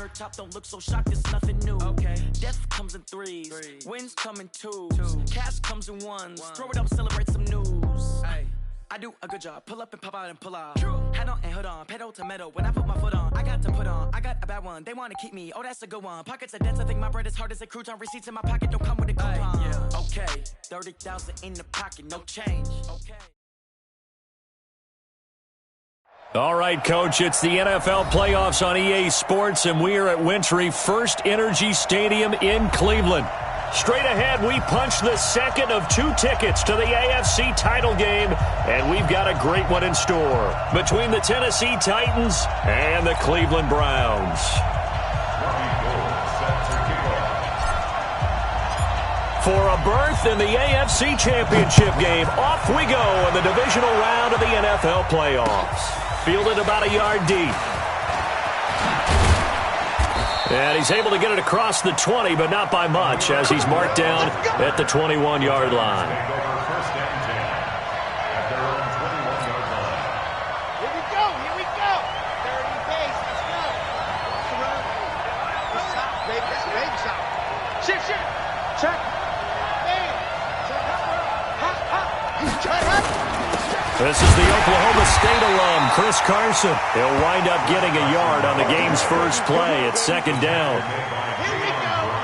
her top, don't look so shocked, it's nothing new. Okay. Death comes in threes. Wins come in twos. Cash comes in ones. Throw it up, celebrate some news. Ay. I do a good job. Pull up and pop out and pull out. Head on and hood on. Pedal to metal. When I put my foot on, I got to put on. I got a bad one. They want to keep me. Oh, that's a good one. Pockets are dense. I think my bread is hard as a crouton. Receipts in my pocket don't come with a coupon. Yeah. Okay. 30,000 in the pocket. No change. Okay. All right, Coach, it's the NFL playoffs on EA Sports, and we are at Wintry First Energy Stadium in Cleveland. Straight ahead, we punch the second of 2 tickets to the AFC title game, and we've got a great one in store between the Tennessee Titans and the Cleveland Browns. For a berth in the AFC Championship game, off we go in the divisional round of the NFL playoffs. Fielded about a yard deep. And he's able to get it across the 20, but not by much, as he's marked down at the 21-yard line. Here we go. 30 pace, let's go. It's top, baby. That's a baby shot. Shift. Check. Man. Check up. This is the Oklahoma State alum, Chris Carson. He'll wind up getting a yard on the game's first play at second down.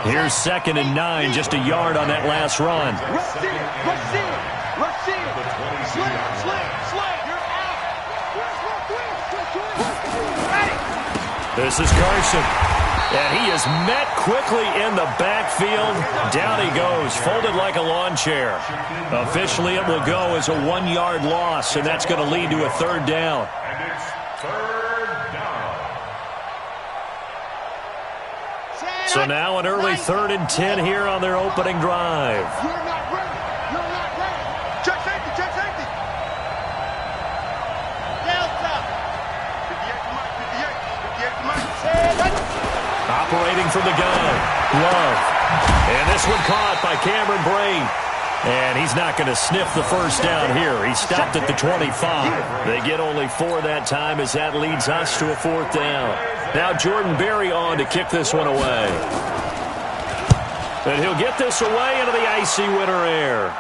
Here's 2nd and 9, just a yard on that last run. Rush in. Sling. You're out. This is Carson. And he is met quickly in the backfield. Down he goes, folded like a lawn chair. Officially, it will go as a 1-yard loss, and that's going to lead to a 3rd down. And it's 3rd down. So now an early 3rd and 10 here on their opening drive. You're not ready. Check safety. Delta. 58 to Mike. Operating from the gun, Love. And this one caught by Cameron Braid. And he's not going to sniff the first down here. He stopped at the 25. They get only 4 that time as that leads us to a 4th down. Now Jordan Berry on to kick this one away. And he'll get this away into the icy winter air.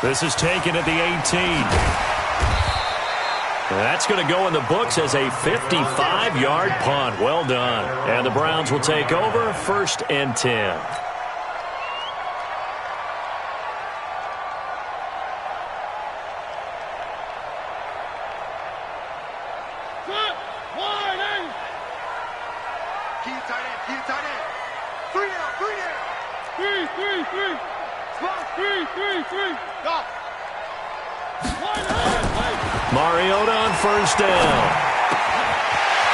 This is taken at the 18. That's going to go in the books as a 55-yard punt. Well done. And the Browns will take over 1st and 10. Key tight end. 3 down. 3. Spot. 3. Go. Mariota on 1st down.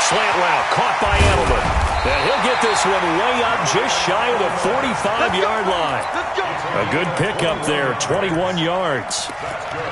Slant route caught by Edelman. And he'll get this one way up just shy of the 45-yard line. A good pickup there, 21 yards.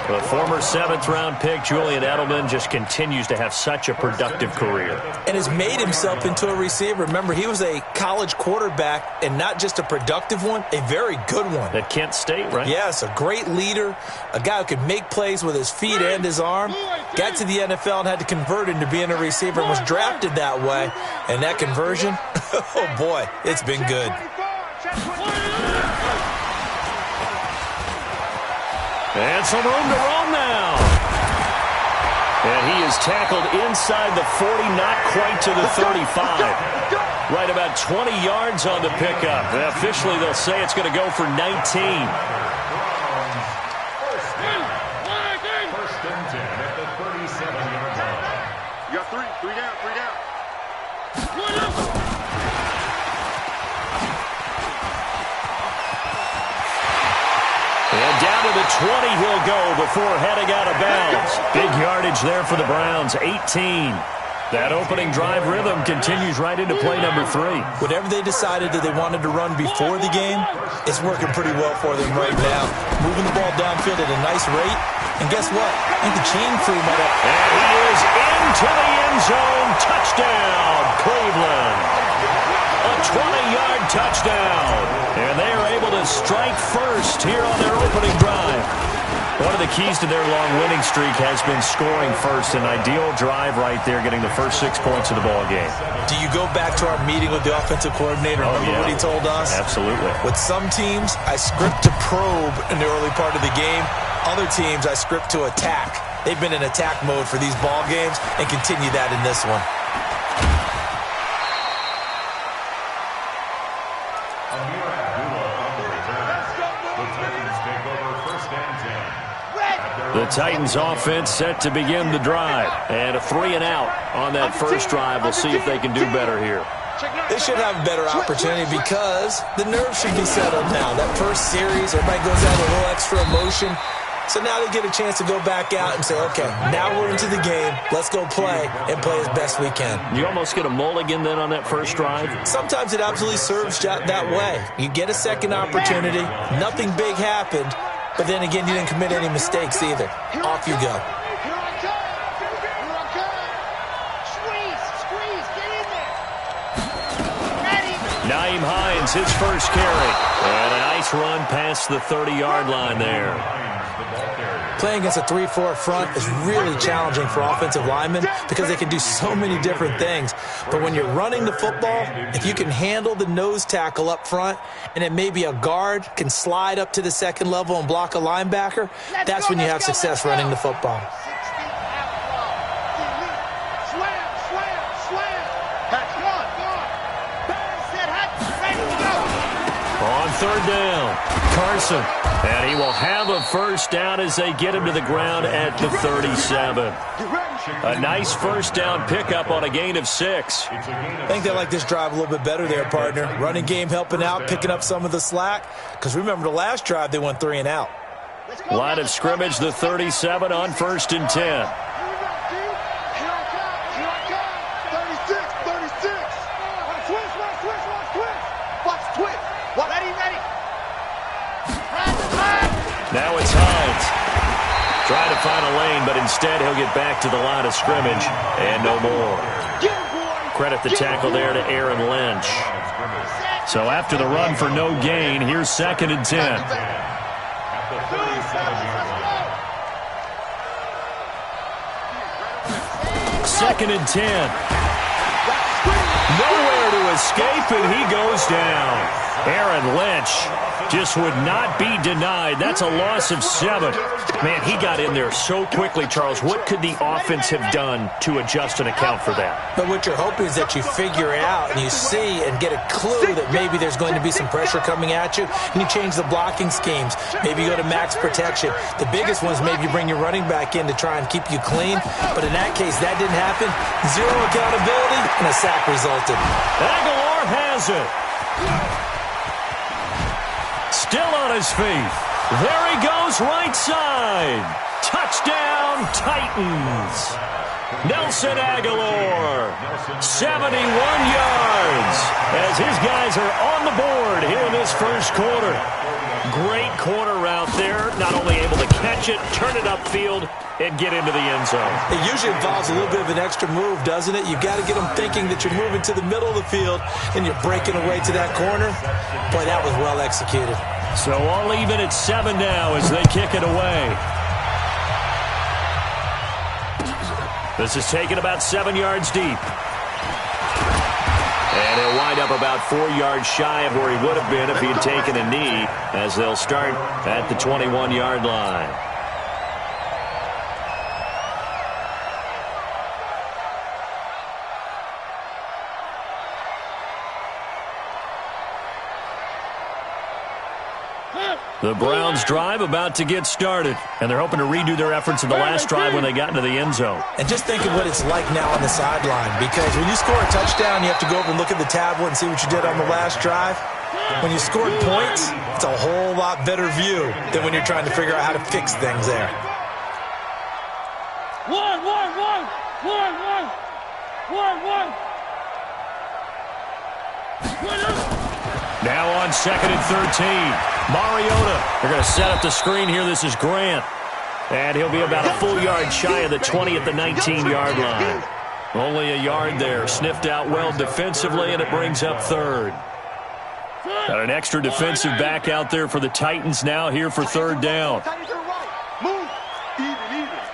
The former 7th-round pick, Julian Edelman, just continues to have such a productive career. And has made himself into a receiver. Remember, he was a college quarterback, and not just a productive one, a very good one. At Kent State, right? Yes, a great leader, a guy who could make plays with his feet and his arm. Got to the NFL and had to convert into being a receiver and was drafted that way. And that conversion, oh boy, it's been good. And some room to roam now. And he is tackled inside the 40, not quite to the 35. Right about 20 yards on the pickup. Officially, they'll say it's going to go for 19. First and 10 at the 37-yard line. You got 3 down. And down to the 20 he'll go before heading out of bounds. Big yardage there for the Browns, 18. That opening drive rhythm continues right into play number 3. Whatever they decided that they wanted to run before the game, it's working pretty well for them right now. Moving the ball downfield at a nice rate. And guess what? I think the chain crew might have... And he is into the end zone. Touchdown, Cleveland. A 20-yard touchdown. And they are able to strike first here on their opening drive. One of the keys to their long winning streak has been scoring first. An ideal drive right there, getting the first 6 points of the ball game. Do you go back to our meeting with the offensive coordinator? Remember what he told us? Absolutely. With some teams, I script to probe in the early part of the game. Other teams, I script to attack. They've been in attack mode for these ball games and continue that in this one. The Titans offense set to begin the drive. And a 3-and-out on that first drive. We'll see if they can do better here. They should have a better opportunity because the nerves should be settled now. That first series, everybody goes out with a little extra emotion. So now they get a chance to go back out and say, okay, now we're into the game. Let's go play and play as best we can. You almost get a mulligan then on that first drive? Sometimes it absolutely serves that way. You get a second opportunity. Nothing big happened. But then again, you didn't commit any mistakes either. Off you go. Nyheim Hines, his first carry. And a nice run past the 30-yard line there. Playing against a 3-4 front is really challenging for offensive linemen because they can do so many different things. But when you're running the football, if you can handle the nose tackle up front and then maybe a guard can slide up to the second level and block a linebacker, that's when you have success running the football. On third down, Carson. And he will have a first down as they get him to the ground at the 37. A nice first down pickup on a gain of 6. I think they like this drive a little bit better there, partner. Running game helping out, picking up some of the slack. Because remember, the last drive they went 3-and-out. Line of scrimmage, the 37 on 1st and 10. Now it's Hines. Trying to find a lane, but instead he'll get back to the line of scrimmage and no more. Credit the tackle there to Aaron Lynch. So after the run for no gain, here's 2nd and 10. 2nd and 10. Nowhere to escape, and he goes down. Aaron Lynch just would not be denied. That's a loss of 7. Man, he got in there so quickly, Charles. What could the offense have done to adjust and account for that? But what you're hoping is that you figure out and you see and get a clue that maybe there's going to be some pressure coming at you, and you change the blocking schemes. Maybe you go to max protection. The biggest one is maybe you bring your running back in to try and keep you clean. But in that case, that didn't happen. Zero accountability, and a sack resulted. Aguilar has it. Still on his feet. There he goes, right side. Touchdown, Titans. Nelson Aguilar, 71 yards, as his guys are on the board here in this first quarter. Great corner route there, not only able to catch it, turn it upfield, and get into the end zone. It usually involves a little bit of an extra move, doesn't it? You've got to get them thinking that you're moving to the middle of the field and you're breaking away to that corner. Boy, that was well executed. So all even at 7 now as they kick it away. This is taken about 7 yards deep. And he'll wind up about 4 yards shy of where he would have been if he had taken a knee, as they'll start at the 21-yard line. The Browns drive about to get started, and they're hoping to redo their efforts in the last drive when they got into the end zone. And just think of what it's like now on the sideline, because when you score a touchdown, you have to go over and look at the tablet and see what you did on the last drive. When you scored points, it's a whole lot better view than when you're trying to figure out how to fix things there. One. Now on 2nd and 13. Mariota. They're going to set up the screen here. This is Grant. And he'll be about a full yard shy of the 20 at the 19-yard line. Only a yard there. Sniffed out well defensively, and it brings up 3rd. Got an extra defensive back out there for the Titans now here for 3rd down. Move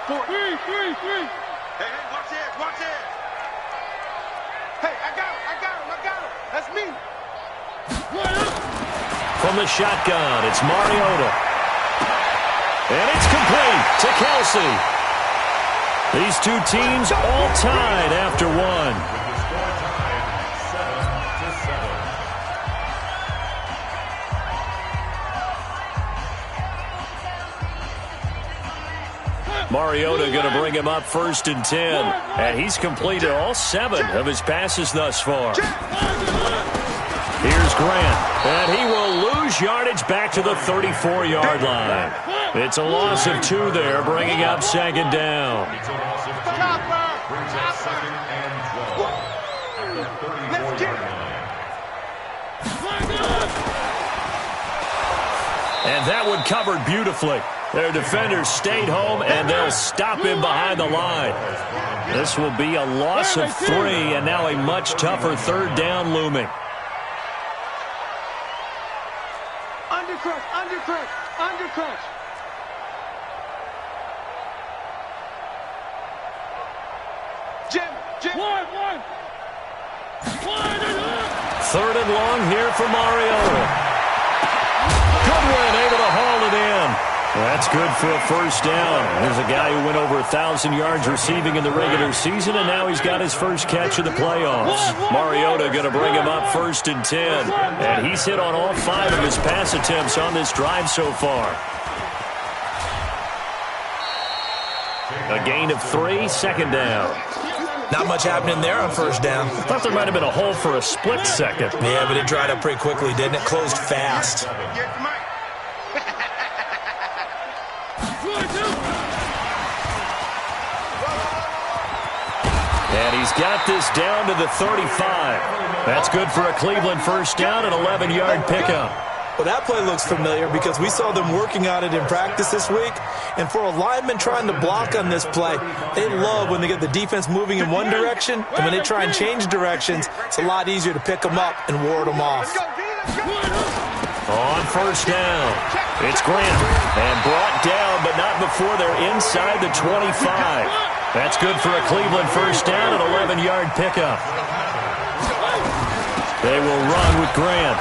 4. Three. Hey, watch it. Hey, I got him. That's me. From the shotgun, it's Mariota. And it's complete to Kelsey. These two teams all tied after one. With the score tied 7-7. Mariota going to bring him up 1st and 10. And he's completed all 7 of his passes thus far. Here's Grant, and he will lose yardage back to the 34-yard line. It's a loss of 2 there, bringing up 2nd down. It's a loss of 2. Brings up 2nd and 12 at the 34-yard line. And that one covered beautifully. Their defenders stayed home, and they'll stop him behind the line. This will be a loss of 3, and now a much tougher 3rd down looming. Undercrush. Jim. One. 3rd and long here for Mariota. Goodwin able to haul it in. That's good for a 1st down. There's a guy who went over 1,000 yards receiving in the regular season, and now he's got his first catch of the playoffs. Mariota going to bring him up 1st and 10. And he's hit on all 5 of his pass attempts on this drive so far. A gain of 3, 2nd down. Not much happening there on 1st down. I thought there might have been a hole for a split second. Yeah, but it dried up pretty quickly, didn't it? Closed fast. And he's got this down to the 35. That's good for a Cleveland 1st down, an 11-yard pickup. Well, that play looks familiar because we saw them working on it in practice this week. And for a lineman trying to block on this play, they love when they get the defense moving in one direction. And when they try and change directions, it's a lot easier to pick them up and ward them off. On 1st down, it's Grant. And brought down, but not before they're inside the 25. That's good for a Cleveland 1st down, an 11-yard pickup. They will run with Grant.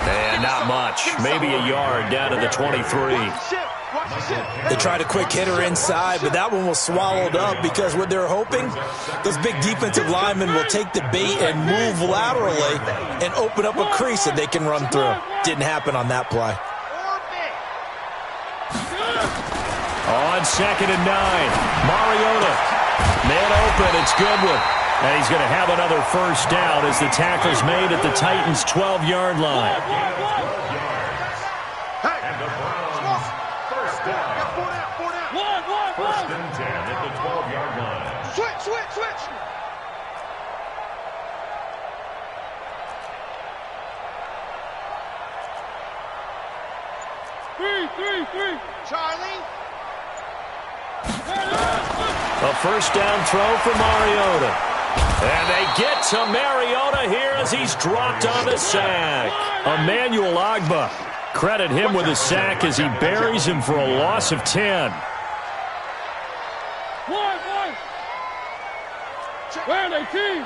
And not much. Maybe a yard down to the 23. They tried a quick hitter inside, but that one was swallowed up because what they're hoping, those big defensive linemen will take the bait and move laterally and open up a crease that they can run through. Didn't happen on that play. On 2nd and 9, Mariota. Man open, it's Goodwin. And he's going to have another 1st down as the tackle's made at the Titans' 12-yard line. And the Browns, 1st down. 1st and 10 at the 12-yard line. Switch. Three. Charlie. A 1st down throw for Mariota. And they get to Mariota here as he's dropped on the sack. Emmanuel Ogbah. Credit him with a sack as he buries him for a loss of 10. Where are they, team?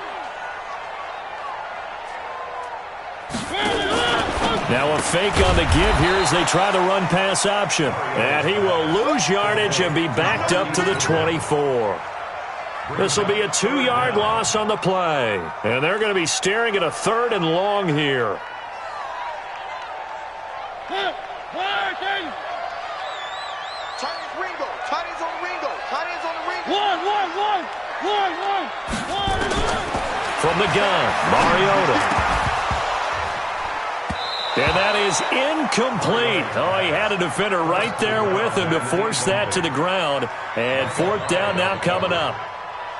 Now a fake on the give here as they try to run pass option. And he will lose yardage and be backed up to the 24. This will be a 2-yard loss on the play. And they're going to be staring at a 3rd and long here. From the gun, Mariota. And that is incomplete. Oh, he had a defender right there with him to force that to the ground. And 4th down now coming up.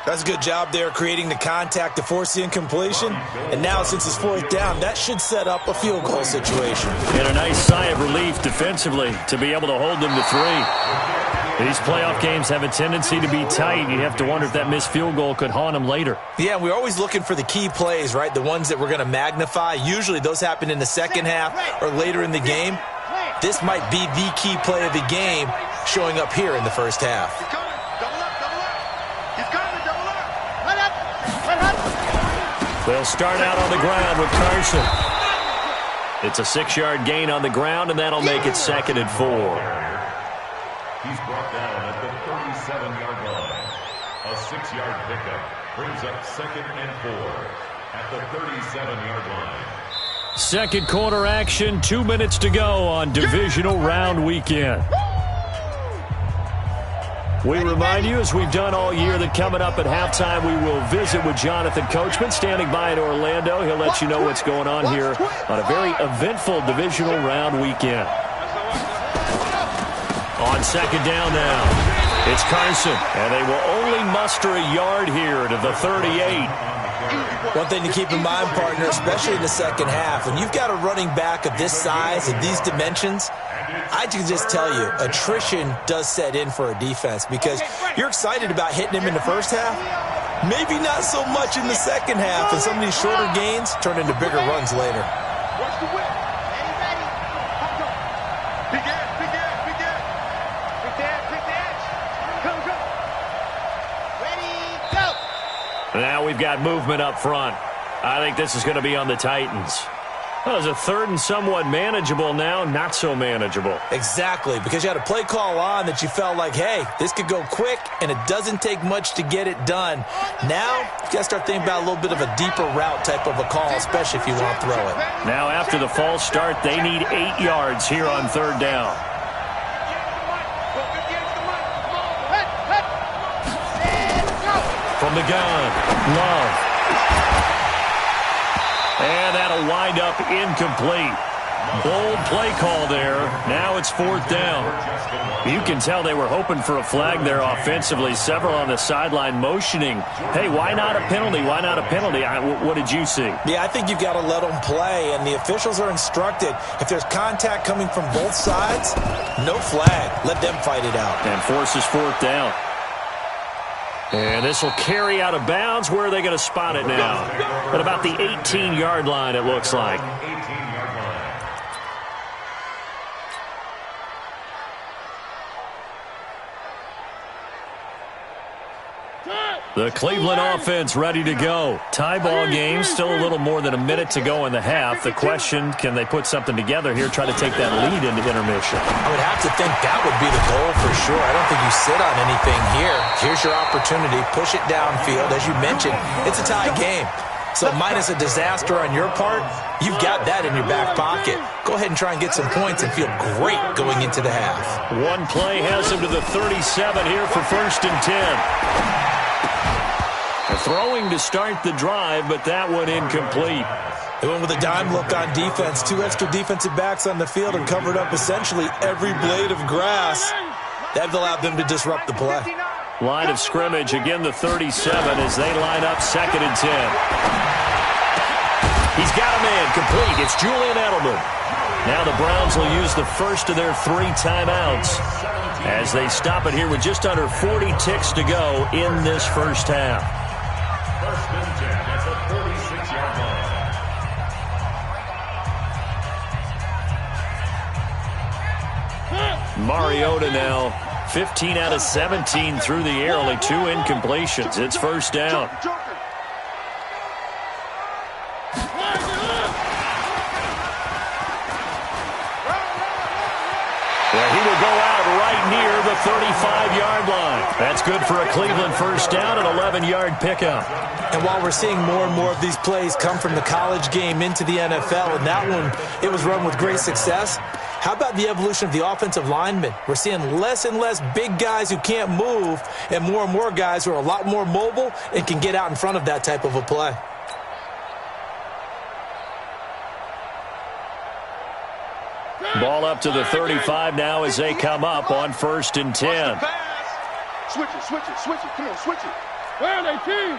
That's a good job there creating the contact to force the incompletion. And now since it's 4th down, that should set up a field goal situation. And a nice sigh of relief defensively to be able to hold them to 3. These playoff games have a tendency to be tight. You have to wonder if that missed field goal could haunt them later. Yeah, we're always looking for the key plays, right? The ones that we're going to magnify. Usually those happen in the second half or later in the game. This might be the key play of the game showing up here in the first half. They'll start out on the ground with Carson. It's a 6-yard gain on the ground, and that'll make it 2nd and 4. He's brought down at the 37-yard line. A 6-yard pickup brings up 2nd and 4 at the 37-yard line. Second quarter action, 2 minutes to go on divisional round weekend. We remind you, as we've done all year, that coming up at halftime, we will visit with Jonathan Coachman, standing by in Orlando. He'll let you know what's going on here on a very eventful divisional round weekend. On second down now, it's Carson, and they will only muster a yard here to the 38. One thing to keep in mind, partner, especially in the second half, when you've got a running back of this size and these dimensions, I can just tell you, attrition does set in for a defense because you're excited about hitting him in the first half. Maybe not so much in the second half, and some of these shorter gains turn into bigger runs later. Watch the whip. Ready. Big edge, big edge, big edge. Big edge. Go. Ready, go. Now we've got movement up front. I think this is going to be on the Titans. Well, it's a 3rd and somewhat manageable now, not so manageable. Exactly, because you had a play call on that you felt like, hey, this could go quick, and it doesn't take much to get it done. Now, you got to start thinking about a little bit of a deeper route type of a call, especially if you want to throw it. Now, after the false start, they need 8 yards here on 3rd down. From the gun, Love. And that'll wind up incomplete. Bold play call there. Now it's 4th down. You can tell they were hoping for a flag there offensively. Several on the sideline motioning, hey, why not a penalty? Why not a penalty? What did you see? Yeah, I think you've got to let them play, and the officials are instructed, if there's contact coming from both sides, no flag. Let them fight it out. And forces 4th down. And this will carry out of bounds. Where are they going to spot it now? At about the 18-yard line, it looks like. 18-yard line. The Cleveland offense ready to go. Tie ball game, still a little more than a minute to go in the half. The question, can they put something together here, try to take that lead into intermission? I would have to think that would be the goal for sure. I don't think you sit on anything here. Here's your opportunity. Push it downfield. As you mentioned, it's a tie game. So minus a disaster on your part, you've got that in your back pocket. Go ahead and try and get some points and feel great going into the half. One play has him to the 37 here for 1st and 10. Throwing to start the drive, but that one incomplete. They went with a dime look on defense. 2 extra defensive backs on the field and covered up essentially every blade of grass. That allowed them to disrupt the play. Line of scrimmage, again the 37 as they line up 2nd and 10. He's got a man complete. It's Julian Edelman. Now the Browns will use the first of their 3 timeouts as they stop it here with just under 40 ticks to go in this first half. 1st and 10 at the 46-yard line. Mariota now 15 out of 17 through the air, only 2 incompletions. It's 1st down. Well, he will go out right near the 35-yard line. That's good for a Cleveland 1st down, an 11-yard pickup. And while we're seeing more and more of these plays come from the college game into the NFL, and that one, it was run with great success, how about the evolution of the offensive linemen? We're seeing less and less big guys who can't move and more guys who are a lot more mobile and can get out in front of that type of a play. Ball up to the 35 now as they come up on 1st and 10. Switch it. Come on, switch it. Where are they, team?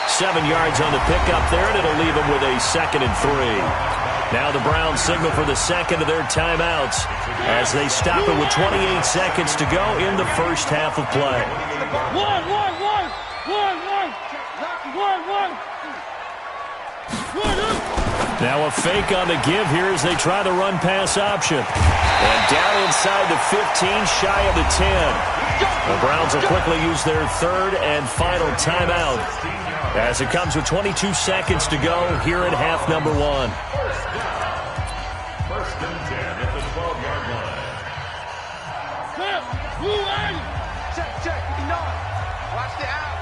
Seven yards on the pickup there, and it'll leave them with a 2nd and 3. Now the Browns signal for the second of their timeouts as they stop it with 28 seconds to go in the first half of play. One. Now a fake on the give here as they try the run-pass option. And down inside the 15, shy of the 10. The Browns will quickly use their third and final timeout as it comes with 22 seconds to go here in half number 1. First and 10 at the 12-yard line. Check. Watch the out.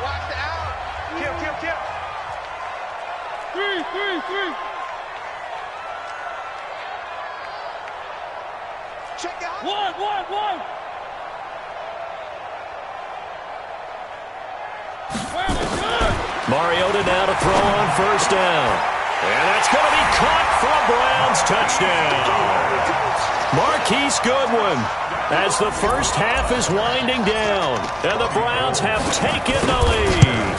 Kill. 3. Check out. One. Mariota now to throw on first down. And that's going to be caught for a Browns touchdown. Marquise Goodwin as the first half is winding down. And the Browns have taken the lead.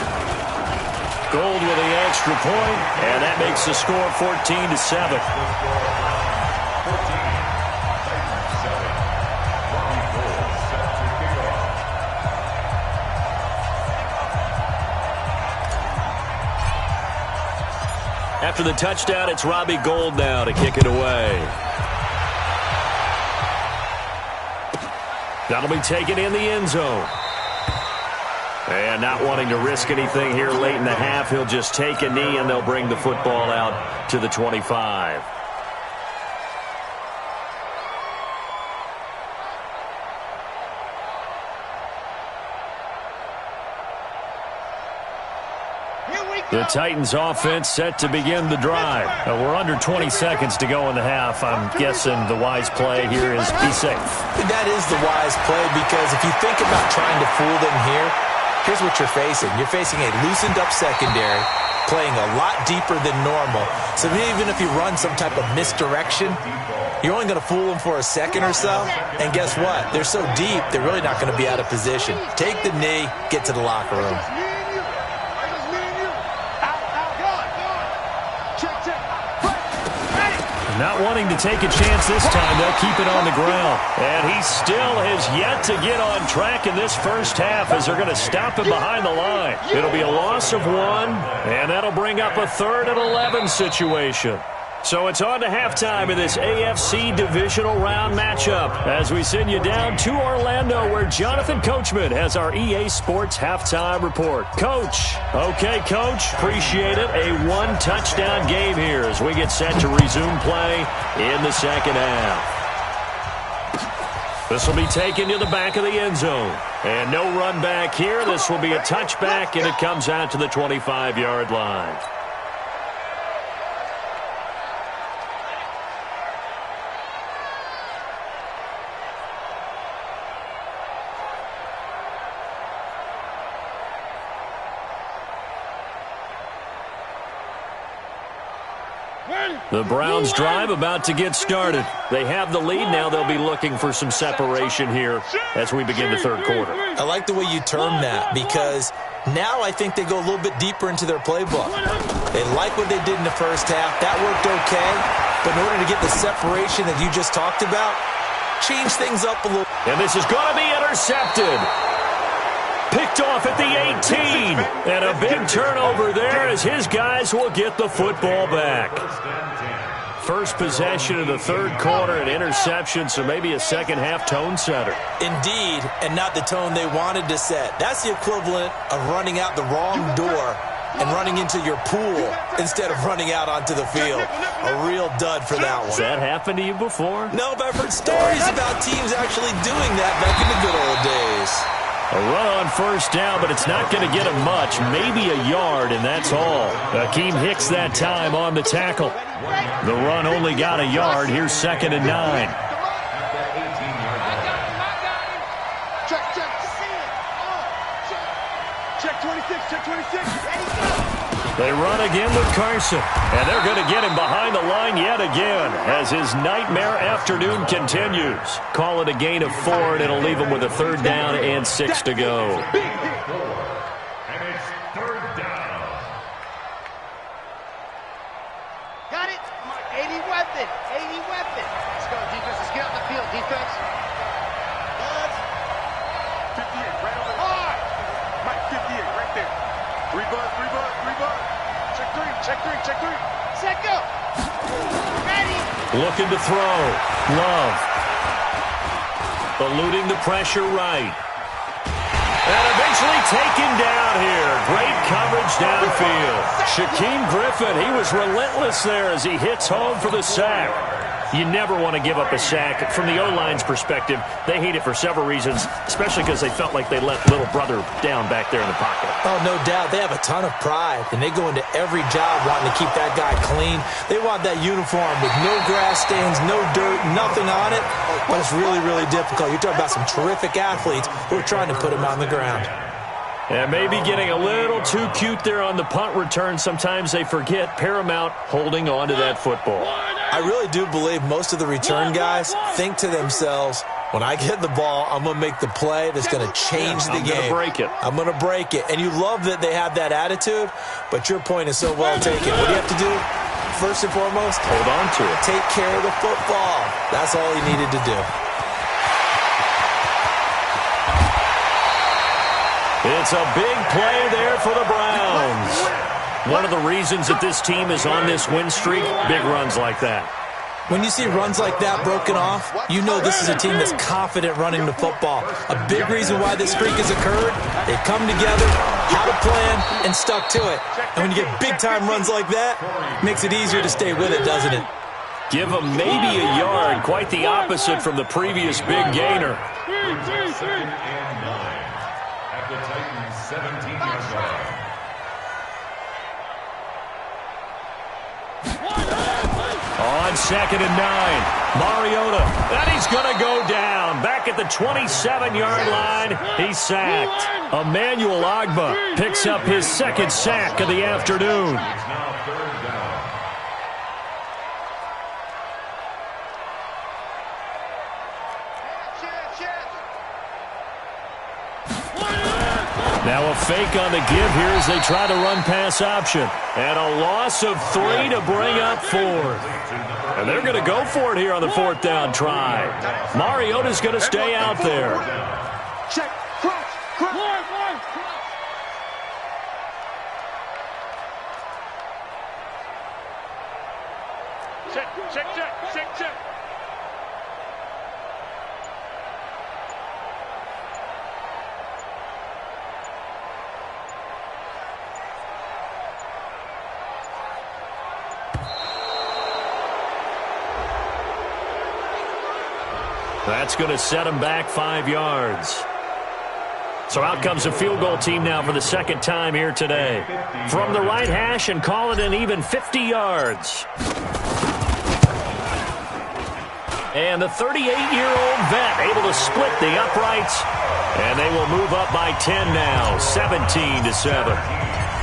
Gold with the extra point, and that makes the score 14-7. After the touchdown, it's Robbie Gould now to kick it away. That'll be taken in the end zone. And not wanting to risk anything here late in the half, he'll just take a knee and they'll bring the football out to the 25. The Titans offense set to begin the drive. We're under 20 seconds to go in the half. I'm guessing the wise play here is be safe. That is the wise play because if you think about trying to fool them here, here's what you're facing. You're facing a loosened up secondary, playing a lot deeper than normal. So even if you run some type of misdirection, you're only going to fool them for a second or so. And guess what? They're so deep, they're really not going to be out of position. Take the knee, get to the locker room. Not wanting to take a chance this time, they'll keep it on the ground. And he still has yet to get on track in this first half as they're going to stop him behind the line. It'll be a loss of 1, and that'll bring up a 3rd and 11 situation. So it's on to halftime in this AFC divisional round matchup as we send you down to Orlando where Jonathan Coachman has our EA Sports halftime report. Coach. Okay, Coach. Appreciate it. A 1-touchdown game here as we get set to resume play in the second half. This will be taken to the back of the end zone. And no run back here. This will be a touchback, and it comes out to the 25-yard line. The Browns drive about to get started. They have the lead. Now they'll be looking for some separation here as we begin the third quarter. I like the way you term that because now I think they go a little bit deeper into their playbook. They like what they did in the first half. That worked okay. But in order to get the separation that you just talked about, change things up a little. And this is going to be intercepted. Picked off at the 18. And a big turnover there as his guys will get the football back. First possession of the third quarter, an interception, so maybe a second-half tone setter. Indeed, and not the tone they wanted to set. That's the equivalent of running out the wrong door and running into your pool instead of running out onto the field. A real dud for that one. Has that happened to you before? No, but I've heard stories about teams actually doing that back in the good old days. A run on first down, but it's not going to get him much. Maybe a yard, and that's all. Akeem Hicks that time on the tackle. The run only got a yard. Here's 2nd and 9. Check 26, check 26. They run again with Carson, and they're going to get him behind the line yet again as his nightmare afternoon continues. Call it a gain of 4, and it'll leave him with a 3rd down and 6 to go. And it's 3rd down. Got it. 80 weapon. 80 weapon. Let's go, defense. Let's get out the field, defense. 58, right over hard. Mike, 58, right there. 3 bud. Check 3. Set go. Looking to throw. Love. Eluding the pressure right. And eventually taken down here. Great coverage downfield. Shaquem Griffin, he was relentless there as he hits home for the sack. You never want to give up a sack. From the O-line's perspective, they hate it for several reasons, especially because they felt like they let little brother down back there in the pocket. Oh, no doubt. They have a ton of pride, and they go into every job wanting to keep that guy clean. They want that uniform with no grass stains, no dirt, nothing on it. But it's really, really difficult. You're talking about some terrific athletes who are trying to put him on the ground. And maybe getting a little too cute there on the punt return. Sometimes they forget Paramount holding on to that football. I really do believe most of the return guys think to themselves, when I get the ball, I'm going to make the play that's going to change the game. I'm going to break it. And you love that they have that attitude, but your point is so well taken. What do you have to do? First and foremost, hold on to it. Take care of the football. That's all he needed to do. It's a big play there for the Browns. One of the reasons that this team is on this win streak, big runs like that. When you see runs like that broken off, you know this is a team that's confident running the football. A big reason why this streak has occurred, they've come together, had a plan, and stuck to it. And when you get big-time runs like that, it makes it easier to stay with it, doesn't it? Give them maybe a yard, quite the opposite from the previous big gainer. Second and 9 at the Titans' 17-yard line. On 2nd and 9, Mariota, and he's going to go down. Back at the 27-yard line, he's sacked. Emmanuel Ogbah picks up his second sack of the afternoon. Now 3rd down. Now a fake on the give here as they try to run pass option. And a loss of 3 to bring up 4th. And they're going to go for it here on the 4th down try. Mariota's going to stay out there. Check, crouch. Check. That's going to set him back 5 yards. So out comes a field goal team now for the second time here today. From the right hash and call it an even 50 yards. And the 38-year-old vet able to split the uprights. And they will move up by 10 now, 17-7.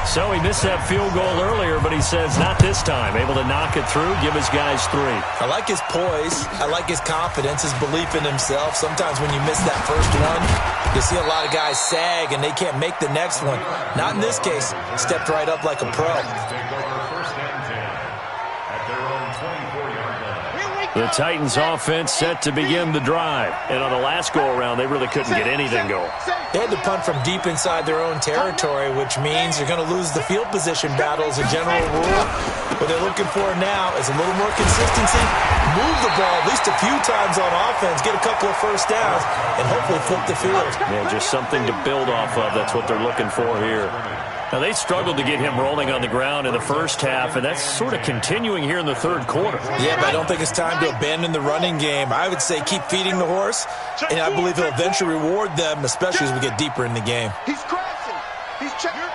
So he missed that field goal earlier, but he says not this time. Able to knock it through, give his guys 3. I like his poise. I like his confidence, his belief in himself. Sometimes when you miss that first one, you see a lot of guys sag and they can't make the next one. Not in this case. Stepped right up like a pro. Take over 1st and 10 at their own 24-yard line. The Titans offense set to begin the drive. And on the last go-around, they really couldn't get anything going. They had to punt from deep inside their own territory, which means you're going to lose the field position battle as a general rule. What they're looking for now is a little more consistency, move the ball at least a few times on offense, get a couple of first downs, and hopefully flip the field. Yeah, just something to build off of. That's what they're looking for here. Now, they struggled to get him rolling on the ground in the first half, and that's sort of continuing here in the 3rd quarter. Yeah, but I don't think it's time to abandon the running game. I would say keep feeding the horse, and I believe he'll eventually reward them, especially as we get deeper in the game. He's crashing. He's checking out.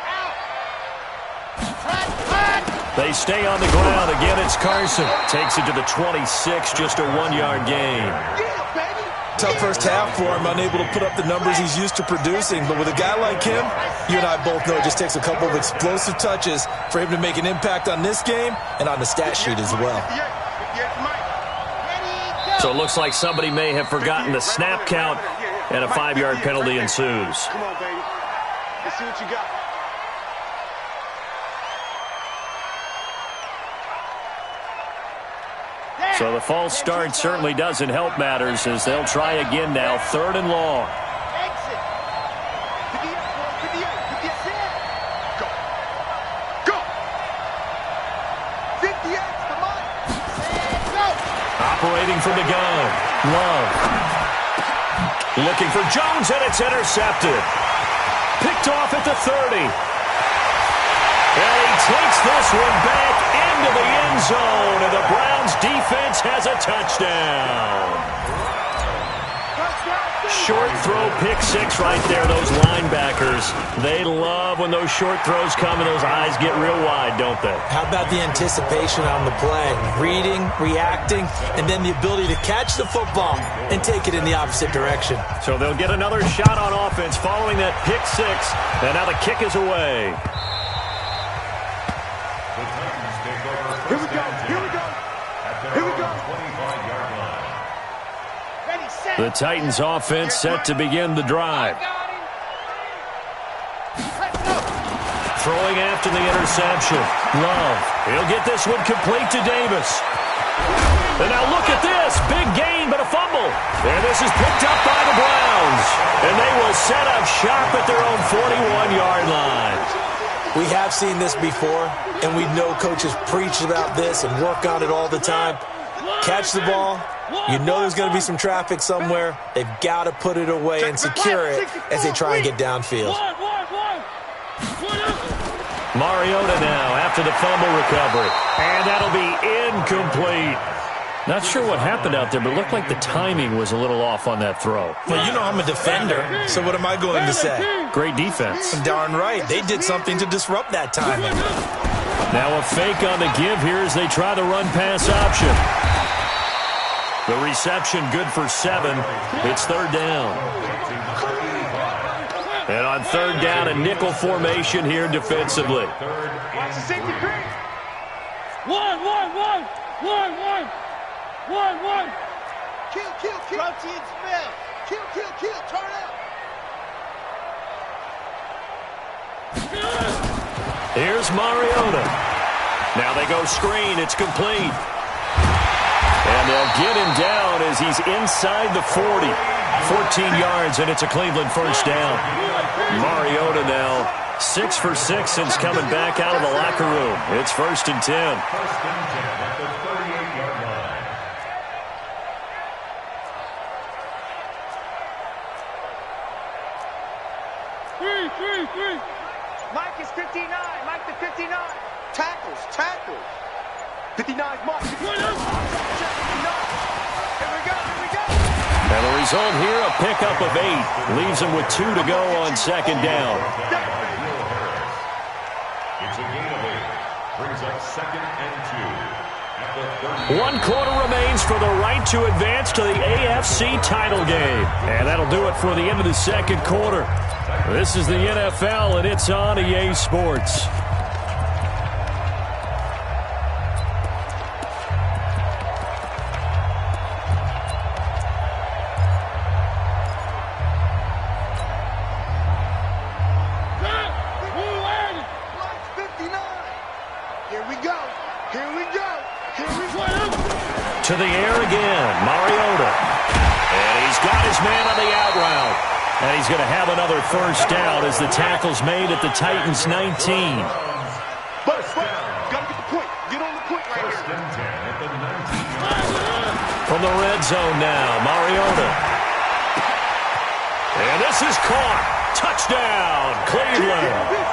They stay on the ground. Again, it's Carson. Takes it to the 26, just a 1-yard gain. Yeah, baby. Tough first half for him, unable to put up the numbers he's used to producing. But with a guy like him, you and I both know it just takes a couple of explosive touches for him to make an impact on this game and on the stat sheet as well. So it looks like somebody may have forgotten the snap count, and a 5-yard penalty ensues. Come on, baby. Let's see what you got. So the false start certainly doesn't help matters as they'll try again now, 3rd and long. Exit. 58, 58. Go. 58, come on. Operating from the gun. Love. Looking for Jones, and it's intercepted. Picked off at the 30. And he takes this one back into the end zone, and the Browns defense has a touchdown. Short throw, pick six right there, those linebackers. They love when those short throws come and those eyes get real wide, don't they? How about the anticipation on the play? Reading, reacting, and then the ability to catch the football and take it in the opposite direction. So they'll get another shot on offense following that pick six, and now the kick is away. Here we go. Here we go. Here we go. 25-yard line. Ready, set. The Titans offense set to begin the drive. Throwing after the interception. Love. He'll get this one complete to Davis. And now look at this. Big gain, but a fumble. And this is picked up by the Browns. And they will set up shop at their own 41-yard line. We have seen this before, and we know coaches preach about this and work on it all the time. Catch the ball. You know there's going to be some traffic somewhere. They've got to put it away and secure it as they try and get downfield. Mariota now after the fumble recovery. And that'll be incomplete. Not sure what happened out there, but it looked like the timing was a little off on that throw. Well, you know I'm a defender, so what am I going to say? Great defense. Darn right. They did something to disrupt that timing. Now a fake on the give here as they try the run-pass option. The reception good for 7. It's third down. And on third down, a nickel formation here defensively. Watch the safety green. One. Kill. Crouchy and Smith. Kill. Turn up. Here's Mariota. Now they go screen. It's complete. And they'll get him down as he's inside the 40. 14 yards, and it's a Cleveland first down. Mariota now 6 for 6 since coming back out of the locker room. It's 1st and 10. 1st and 10 at the 38-yard line. Three. Mike is 59. Mike to 59. Tackles. 59's Mike. 59. Here we go. And the result here, a pickup of 8. Leaves him with 2 to go on second down. It's a gain of 8. Brings up 2nd and 2 at the 30. 1 quarter remains for the right to advance to the AFC title game. And that'll do it for the end of the second quarter. This is the NFL, and it's on EA Sports. To the air again, Mariota. And he's got his man on the out route. And he's going to have another first down as the tackle's made at the Titans' 19. Gotta get the point. Get on the point right here. 1st and 10 at the 19-yard line. From the red zone now, Mariota. And this is caught. Touchdown, Cleveland.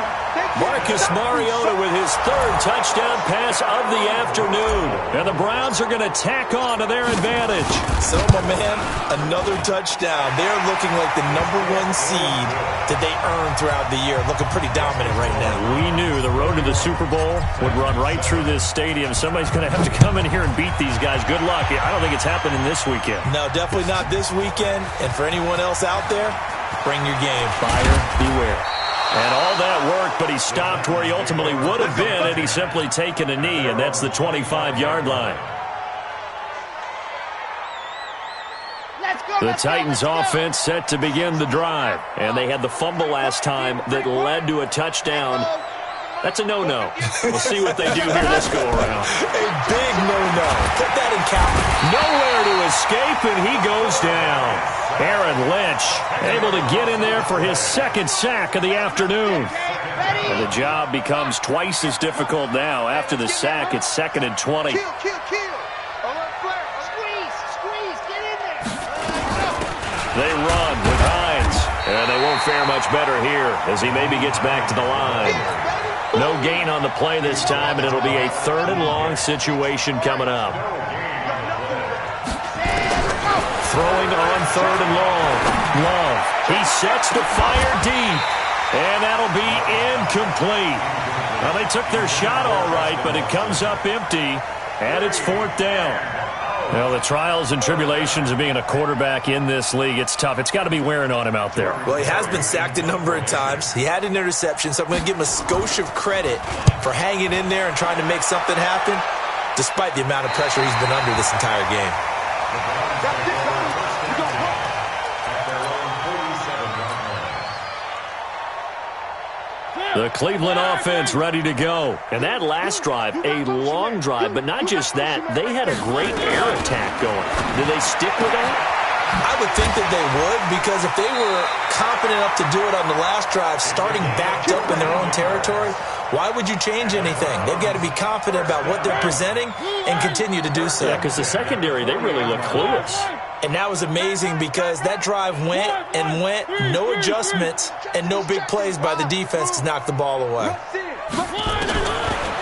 Marcus Mariota with his 3rd touchdown pass of the afternoon. And the Browns are going to tack on to their advantage. So, my man, another touchdown. They're looking like the #1 seed that they earned throughout the year. Looking pretty dominant right now. We knew the road to the Super Bowl would run right through this stadium. Somebody's going to have to come in here and beat these guys. Good luck. I don't think it's happening this weekend. No, definitely not this weekend. And for anyone else out there, bring your game. Buyer beware. And all that worked, but he stopped where he ultimately would have been, and he's simply taken a knee, and that's the 25-yard line. The Titans offense set to begin the drive, and they had the fumble last time that led to a touchdown. That's a no-no. We'll see what they do here this go-around. A big no-no. Put that in count. Nowhere to escape, and he goes down. Aaron Lynch able to get in there for his 2nd sack of the afternoon. And the job becomes twice as difficult now. After the sack, it's 2nd and 20. Kill. Alert flare. Squeeze. They run with Hines. And they won't fare much better here as he maybe gets back to the line. No gain on the play this time, and it'll be a 3rd and long situation coming up. Throwing on 3rd and long. Love. He sets to fire deep. And that'll be incomplete. Well, they took their shot all right, but it comes up empty, and it's 4th down. Well, the trials and tribulations of being a quarterback in this league, it's tough. It's got to be wearing on him out there. Well, he has been sacked a number of times. He had an interception, so I'm going to give him a skosh of credit for hanging in there and trying to make something happen, despite the amount of pressure he's been under this entire game. The Cleveland offense ready to go. And that last drive, a long drive, but not just that. They had a great air attack going. Did they stick with that? I would think that they would, because if they were confident enough to do it on the last drive, starting backed up in their own territory, why would you change anything? They've got to be confident about what they're presenting and continue to do so. Yeah, because the secondary, they really look clueless. And that was amazing because that drive went and went, no adjustments, and no big plays by the defense to knock the ball away.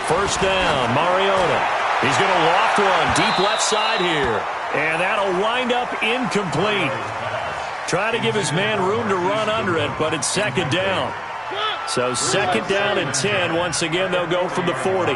1st down, Mariota. He's going to loft one deep left side here. And that'll wind up incomplete. Try to give his man room to run under it, but it's 2nd down. So 2nd down and 10. Once again, they'll go from the 40.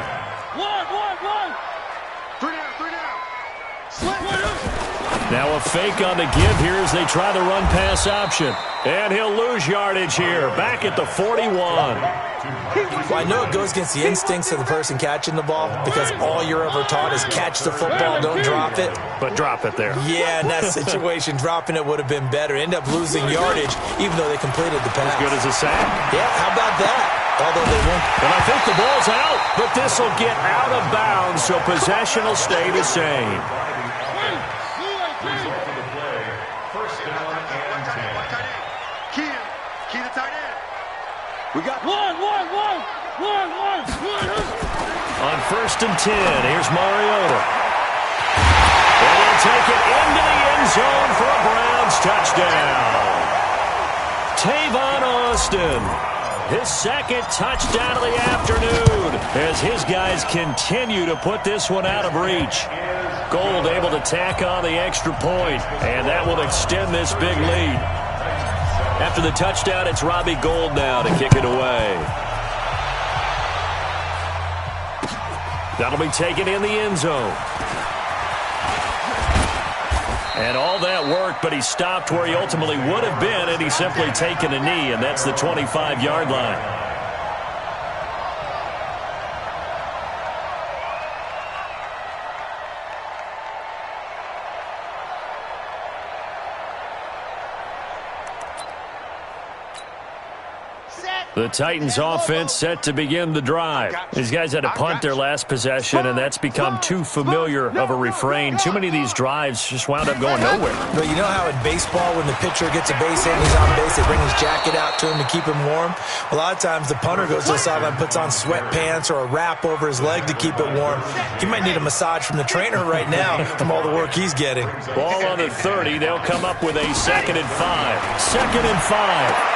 Now a fake on the give here as they try the run-pass option. And he'll lose yardage here, back at the 41. Well, I know it goes against the instincts of the person catching the ball because all you're ever taught is catch the football, don't drop it. But drop it there. Yeah, in that situation, dropping it would have been better. End up losing yardage, even though they completed the pass. As good as a sack. Yeah, how about that? Although they won't. And I think the ball's out, but this will get out of bounds, so possession will stay the same. We got one. On 1st and 10, here's Mariota. And he'll take it into the end zone for a Browns touchdown. Tavon Austin, his 2nd touchdown of the afternoon as his guys continue to put this one out of reach. Gold able to tack on the extra point, and that will extend this big lead. After the touchdown, it's Robbie Gould now to kick it away. That'll be taken in the end zone. And all that worked, but he stopped where he ultimately would have been, and he's simply taken a knee, and that's the 25-yard line. The Titans offense set to begin the drive. These guys had to punt their last possession, and that's become too familiar of a refrain. Too many of these drives just wound up going nowhere. But you know how in baseball, when the pitcher gets a base hit and he's on base, they bring his jacket out to him to keep him warm? A lot of times the punter goes to the sideline, puts on sweatpants or a wrap over his leg to keep it warm. He might need a massage from the trainer right now from all the work he's getting. Ball on the 30. They'll come up with a 2nd and 5. 2nd and 5.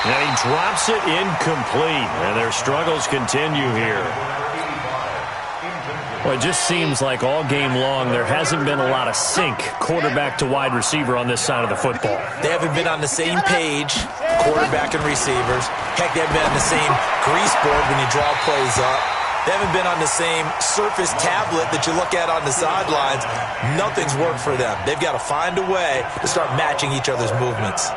And he drops it incomplete, and their struggles continue here. Well, it just seems like all game long there hasn't been a lot of sync quarterback to wide receiver on this side of the football. They haven't been on the same page, quarterback and receivers. Heck, they haven't been on the same grease board when you draw plays up. They haven't been on the same surface tablet that you look at on the sidelines. Nothing's worked for them. They've got to find a way to start matching each other's movements.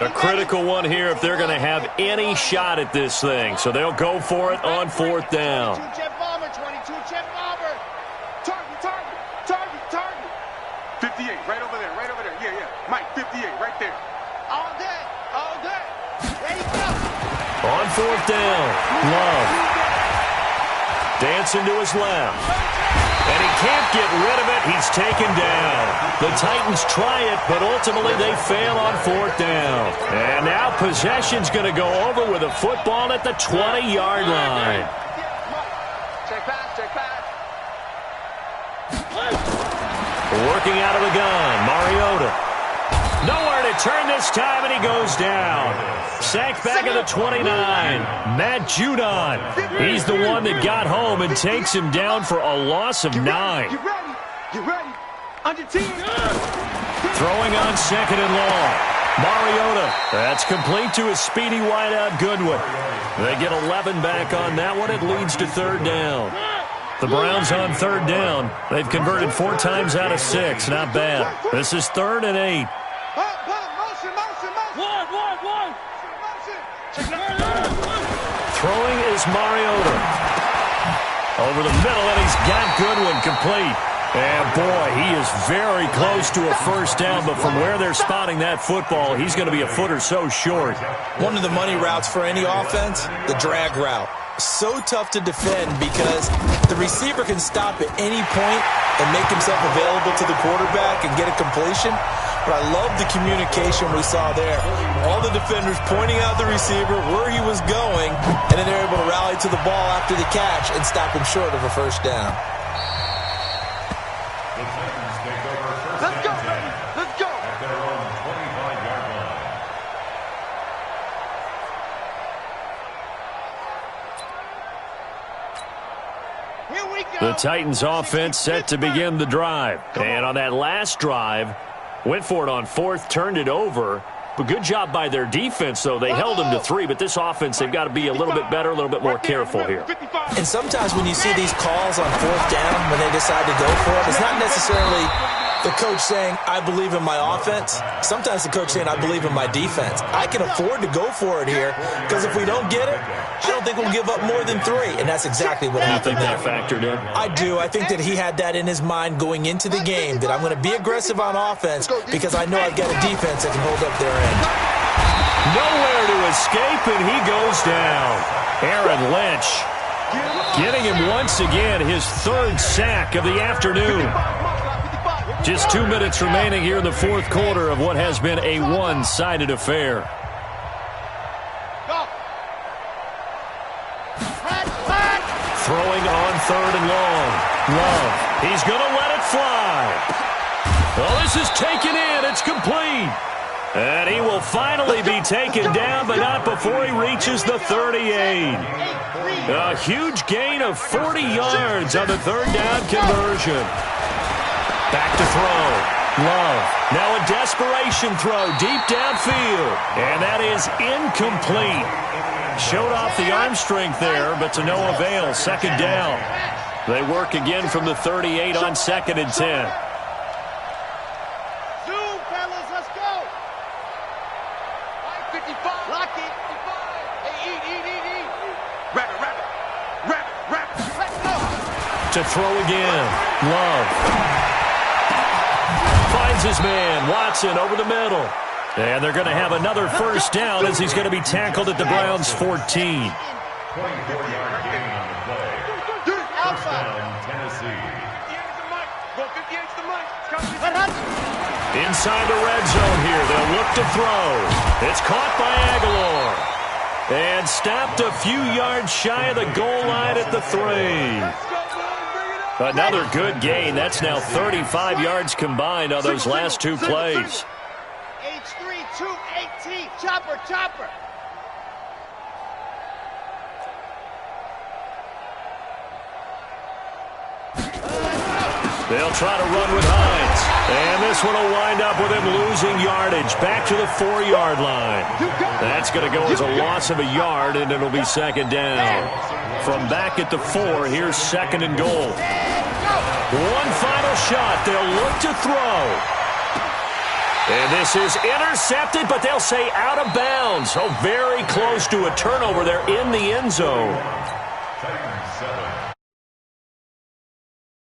A critical one here if they're going to have any shot at this thing. So they'll go for it on 4th down. 22 jet bomber. Target. 58, right over there. Yeah. Mike, 58, right there. All day. Ready, go. On 4th down, Love. Dancing to his left. And he can't get rid of it. He's taken down. The Titans try it, but ultimately they fail on 4th down. And now possession's going to go over with a football at the 20-yard line. check pass, check pass. Working out of the gun, Mariota. Nowhere to turn this time, and he goes down. Sacked back at the 29. Matt Judon. He's the one that got home and takes him down for a loss of 9. Get ready. Get ready. Under 10. Throwing on second and long. Mariota. That's complete to a speedy wideout Goodwin. They get 11 back on that one. It leads to third down. The Browns on third down. They've converted 4 times out of 6. Not bad. This is 3rd and 8. Throwing is Mariota. Over the middle, and he's got Goodwin complete. And, boy, he is very close to a first down, but from where they're spotting that football, he's going to be a foot or so short. One of the money routes for any offense, the drag route. So tough to defend because the receiver can stop at any point and make himself available to the quarterback and get a completion. But I love the communication we saw there. All the defenders pointing out the receiver, where he was going, and then they're able to rally to the ball after the catch and stop him short of a first down. Let's go, baby. Let's go. At their own 25-yard line. Here we go. The Titans offense set to begin the drive. And on that last drive, went for it on 4th, turned it over. But good job by their defense, though. They held them to 3, but this offense, they've got to be a little bit better, a little bit more careful here. And sometimes when you see these calls on 4th down, when they decide to go for it, it's not necessarily the coach saying, I believe in my offense. Sometimes the coach saying, I believe in my defense. I can afford to go for it here because if we don't get it, I don't think we'll give up more than 3. And that's exactly what happened there. You think that factored in? I do. I think that he had that in his mind going into the game, that I'm going to be aggressive on offense because I know I've got a defense that can hold up their end. Nowhere to escape, and he goes down. Aaron Lynch getting him once again his 3rd sack of the afternoon. Just 2 minutes remaining here in the 4th quarter of what has been a one-sided affair. Throwing on 3rd and long. Love. He's going to let it fly. Well, this is taken in. It's complete. And he will finally be taken down, but not before he reaches the 38. A huge gain of 40 yards on the 3rd down conversion. Back to throw. Love. Now a desperation throw deep downfield. And that is incomplete. Showed off the arm strength there, but to no avail. 2nd down. They work again from the 38 on 2nd and 10. Zoom, fellas, let's go. 55. Lock it. 55. Hey, eat. Wrap it. Let's go. To throw again. Love. Finds his man, Watson, over the middle. And they're going to have another first down as he's going to be tackled at the Browns' 14. 24-yard gain on the play. First down, Tennessee. Inside the red zone here, they'll look to throw. It's caught by Aguilar. And stopped a few yards shy of the goal line at the 3. Another good gain. That's now 35 yards combined on those last 2 plays. H3, 218. Chopper. They'll try to run with Hines. And this one will wind up with him losing yardage. Back to the 4-yard line. That's going to go as a loss of a yard, and it'll be 2nd down. From back at the 4, here's 2nd and goal. One final shot. They'll look to throw. And this is intercepted, but they'll say out of bounds. So very close to a turnover there in the end zone. Titans 7.